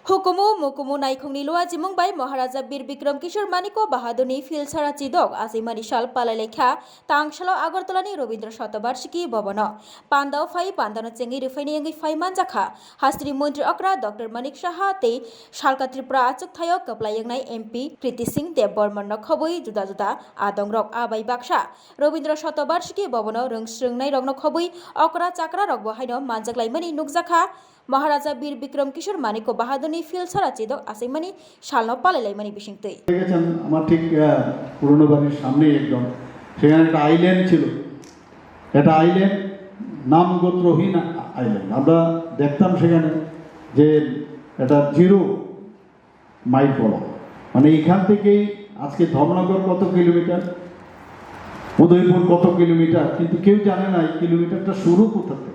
हुकुमु मुकुमु नायखंनि लुआ जिमुंबाय महाराजा बीर बिक्रम किशोर मानिको बाहादुरनि फिलसारा चिदक आसिमानि साल पालायलेखा तांगशाल आगरतलानि रवीन्द्र शतबार्षिकी भवन पान्दाव फाइ पान्दानो चेंगि रिफाइनि एंगि फाइमान जाखा हास्त्री मंत्री अक्रा डॉक्टर मानिक साहा ते सालका त्रिपुरा आचुक थायो कपलायंनाय एमपी कृति सिंह देव बर्मन खबुई जुदा जुदा आदं रक आबाई बाक्सा रवीन्द्र शतबार्षिकी भवन रोंस्रोंनाय रगनो खबुई अक्रा चाक्रा रक बहायनो मानजाकलायमानि नुकजाखा महाराजा बीर बिक्रम किशोर मानिको बाहादुरनि फिलसारा चिदक आसाइमानि सालनो पालायलायमानि बिसिंतै দেখেছেন আমার ঠিক পুরনো বাড়ির সামনে একদম সেখানে একটা আইল্যান্ড ছিল। এটা আইল্যান্ড নাম গোত্রহীন আইল্যান্ড। আমরা দেখতাম সেখানে যে এটা 0 মাইল বলা, মানে এখান থেকেই আজকে ধর্মনগর কত কিলোমিটার, উদয়পুর কত কিলোমিটার, কিন্তু কেউ জানে না এই কিলোমিটারটা শুরু কোথা থেকে।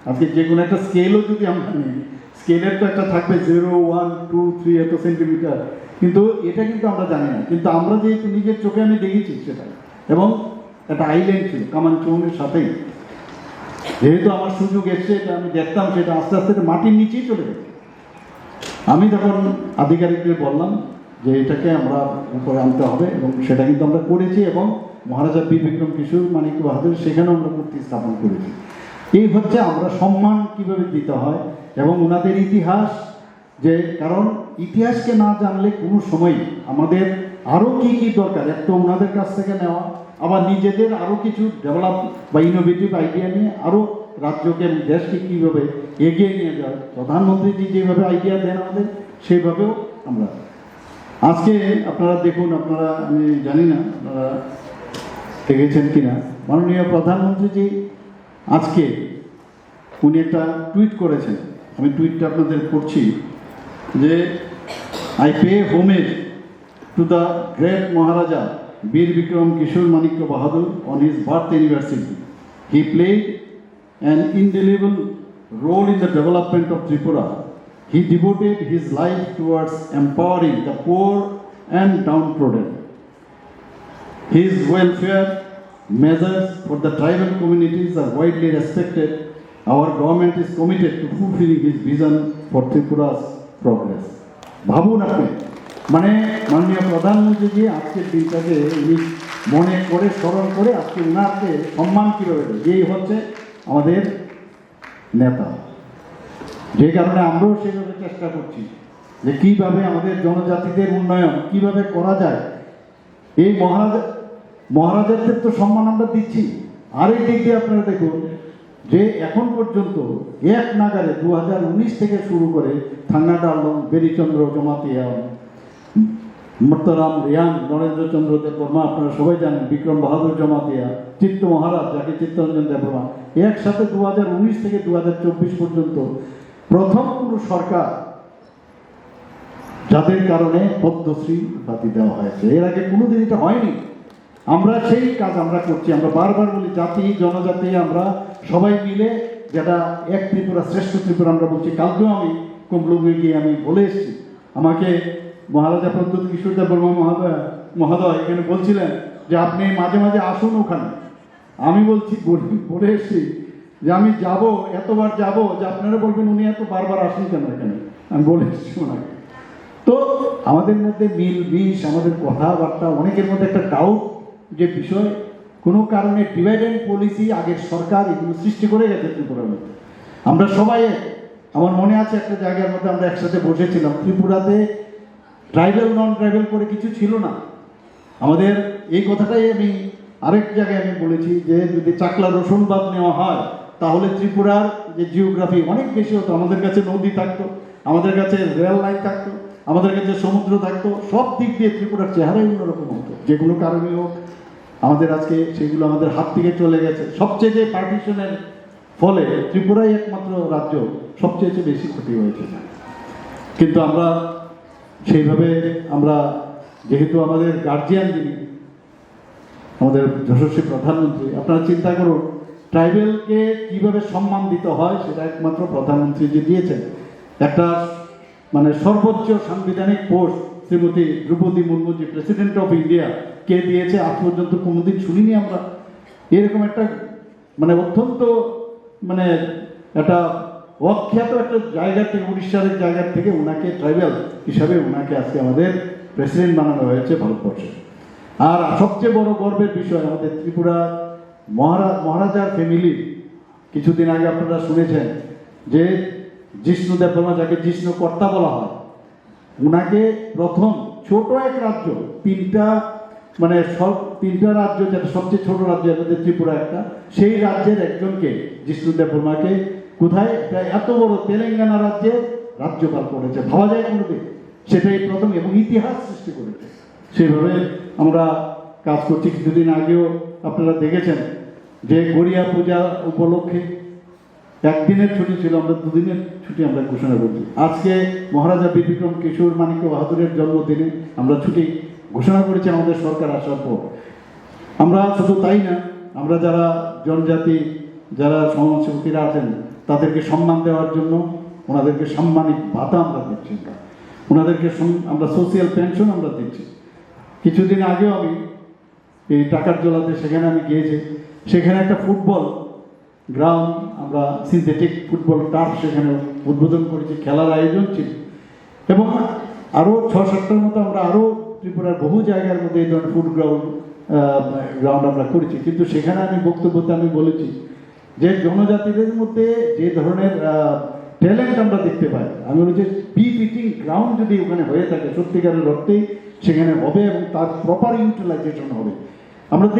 আজকে যে কোনো একটা স্কেলও যদি আমরা নিই, স্কেলের তো একটা থাকবে 0, 1, 2, 3 এত সেন্টিমিটার, কিন্তু এটা কিন্তু আমরা জানি না। কিন্তু আমরা যেহেতু নিজের চোখে আমি দেখেছি সেটা, এবং একটা আইল্যান্ড ছিল কামানচৌনের সাথেই, যেহেতু আমার সুযোগ এসছে এটা আমি দেখতাম, সেটা আস্তে আস্তে মাটির নিচেই চলে গেছে। আমি তখন আধিকারিকদের বললাম যে এটাকে আমরা উপরে আনতে হবে, এবং সেটা কিন্তু আমরা করেছি, এবং মহারাজা বীর বিক্রম কিশোর মানিক বাহাদুর সেখানেও আমরা মূর্তি স্থাপন করেছি। এই হচ্ছে আমরা সম্মান কিভাবে দিতে হয় এবং ওনাদের ইতিহাস, যে কারণ ইতিহাসকে না জানলে কোনো সময় আমাদের আরও কী কী দরকার, এক তো ওনাদের কাছ থেকে নেওয়া, আবার নিজেদের আরও কিছু ডেভেলপ বা ইনোভেটিভ আইডিয়া নিয়ে আরও রাজ্যকে দেশকে কীভাবে এগিয়ে নিয়ে যায়, প্রধানমন্ত্রীজি যেভাবে আইডিয়া দেন আমাদের সেইভাবেও আমরা আজকে আপনারা দেখুন, আপনারা আমি জানি না আপনারা দেখেছেন কিনা, মাননীয় প্রধানমন্ত্রীজি আজকে উনি একটা টুইট করেছেন, আমি টুইটটা আপনাদের পড়ছি যে I pay homage to the great Maharaja Bir Bikram Kishore Manikya Bahadur on his birth anniversary. He played an indelible role in the development of Tripura. He devoted his life towards empowering the poor and downtrodden. His welfare measures for the tribal communities are widely respected. Our government is committed to fulfilling his vision for Tripura's progress. ভাবুন আপনি, মানে মাননীয় প্রধানমন্ত্রীজি আজকের দিনটাকে উনি মনে করে স্মরণ করে আজকে উনাকে সম্মান কীভাবে দেয়, যেই হচ্ছে আমাদের নেতা, যে কারণে আমরাও সেভাবে চেষ্টা করছি যে কীভাবে আমাদের জনজাতিদের উন্নয়ন কীভাবে করা যায়। এই মহারাজাদের তো সম্মান আমরা দিচ্ছি, আরেক দিক দিয়ে আপনারা দেখুন যে এখন পর্যন্ত এক নাগারে 2019 থেকে শুরু করে থাঙ্গাডালং, বেরিচন্দ্র জমাতিয়া, মর্তরাম রিয়াং, নরেন্দ্রচন্দ্র দেববর্মা, আপনারা সবাই জানেন, বিক্রম বাহাদুর জমাতিয়া, চিত্ত মহারাজ যাকে চিত্তরঞ্জন দেববর্মা, একসাথে 2019 থেকে 2024 পর্যন্ত প্রথম কোনো সরকার যাদের কারণে পদ্মশ্রী উপাধি দেওয়া হয়েছে। এর আগে কোনোদিন এটা হয়নি। আমরা সেই কাজ আমরা করছি। আমরা বারবার বলি জাতি জনজাতি আমরা সবাই মিলে, যেটা এক ত্রিপুরা শ্রেষ্ঠ ত্রিপুরা আমরা বলছি। কালকেও আমি কুমলুঙ্গে গিয়ে আমি বলে এসেছি, আমাকে মহারাজা প্রদ্যুৎ কিশোর দেব বর্মা মহোদয় এখানে বলছিলেন যে আপনি মাঝে মাঝে আসুন ওখানে। আমি বলছি বলে এসেছি যে আমি যাব, এতবার যাব যে আপনারা বলবেন উনি এত বারবার আসুন কেন এখানে, আমি বলে এসেছি ওনাকে। তো আমাদের মধ্যে মিল মিশ, আমাদের কথাবার্তা, অনেকের মধ্যে একটা ডাউট যে বিষয় কোনো কারণে ডিভাইড অ্যান্ড পলিসি আগের সরকার এগুলো সৃষ্টি করে গেছে ত্রিপুরার মধ্যে। আমরা সবাই, আমার মনে আছে একটা জায়গার মধ্যে আমরা একসাথে বসেছিলাম, ত্রিপুরাতে ট্রাইবেল নন ট্রাইবেল করে কিছু ছিল না। আমাদের এই কথাটাই আমি আরেক জায়গায় আমি বলেছি যে যদি চাকলা রসুনবাদ নেওয়া হয় তাহলে ত্রিপুরার যে জিওগ্রাফি অনেক বেশি হতো। আমাদের কাছে নদী থাকতো, আমাদের কাছে রেল লাইন থাকতো, আমাদের কাছে সমুদ্র থাকতো, সব দিক দিয়ে ত্রিপুরার চেহারাই অন্যরকম হতো। যেগুলো কারণে হোক আমাদের আজকে সেগুলো আমাদের হাত থেকে চলে গেছে। সবচেয়ে যে পার্টিশনের ফলে ত্রিপুরাই একমাত্র রাজ্য সবচেয়ে বেশি ক্ষতি হয়েছে। কিন্তু আমরা সেইভাবে আমরা যেহেতু আমাদের গার্জিয়ান যিনি আমাদের যশস্বী প্রধানমন্ত্রী, আপনারা চিন্তা করুন ট্রাইবেলকে কিভাবে সম্মান দিতে হয় সেটা একমাত্র প্রধানমন্ত্রী যে দিয়েছেন। একটা মানে সর্বোচ্চ সাংবিধানিক পোস্ট শ্রীমতী দ্রৌপদী মুর্মু যে প্রেসিডেন্ট অফ ইন্ডিয়া কে দিয়েছে, আজ পর্যন্ত কোনোদিন শুনিনি আমরা। এরকম একটা মানে অত্যন্ত মানে একটা অখ্যাত একটা জায়গা থেকে, উড়িষ্যার এক জায়গা থেকে ওনাকে ট্রাইবাল হিসাবে ওনাকে আজকে আমাদের প্রেসিডেন্ট বানানো হয়েছে ভারতবর্ষে। আর সবচেয়ে বড় গর্বের বিষয় আমাদের ত্রিপুরা মহারাজার ফ্যামিলি, কিছুদিন আগে আপনারা শুনেছেন যে জিষ্ণু দেববর্মা, যাকে জিষ্ণু কর্তা বলা হয়, ওনাকে প্রথম ছোট এক রাজ্য, তিনটা রাজ্য, যেটা সবচেয়ে ছোট রাজ্য আমাদের ত্রিপুরা একটা, সেই রাজ্যের একজনকে, জিষ্ণু দেববর্মাকে কোথায় এত বড় তেলেঙ্গানা রাজ্যে রাজ্যপাল করেছে, ভাবা যায় কোনোদিন? সেটাই প্রথম এবং ইতিহাস সৃষ্টি করেছে। সেইভাবে আমরা কাজ করছি। কিছুদিন আগেও আপনারা দেখেছেন যে গড়িয়া পূজা উপলক্ষে একদিনের ছুটি ছিল, আমরা 2 দিনের ছুটি আমরা ঘোষণা করছি। আজকে মহারাজা বীর বিক্রম কিশোর মানিক্য বাহাদুরের জন্মদিনে আমরা ছুটি ঘোষণা করেছি আমাদের সরকার আসার পর। আমরা শুধু তাই না, আমরা যারা জনজাতি, যারা সমাজসেবীরা আছেন, তাদেরকে সম্মান দেওয়ার জন্য ওনাদেরকে সাম্মানিক ভাতা আমরা দিচ্ছি, ওনাদেরকে আমরা সোশিয়াল পেনশন আমরা দিচ্ছি। কিছুদিন আগেও আমি এই টাকার জলাতে, সেখানে আমি গিয়েছি, সেখানে একটা ফুটবল গ্রাউন্ড, আমরা সিনথেটিক ফুটবল টার্ফ সেখানে উদ্বোধন করেছি, খেলার আয়োজন ছিল। এবং আরও 6-7টার মতো আমরা আরও ত্রিপুরার বহু জায়গার মধ্যে এই ধরনের গ্রাউন্ড আমরা করেছি। কিন্তু সেখানে আমি বক্তব্যতে আমি বলেছি যে জনজাতিদের মধ্যে যে ধরনের ট্যালেন্ট আমরা দেখতে পাই, আমি বলেছি বিট ইটিং গ্রাউন্ড যদি ওখানে হয়ে থাকে, সত্যিকারের অর্থেই সেখানে হবে এবং তার প্রপার ইউটিলাইজেশন হবে। আমরা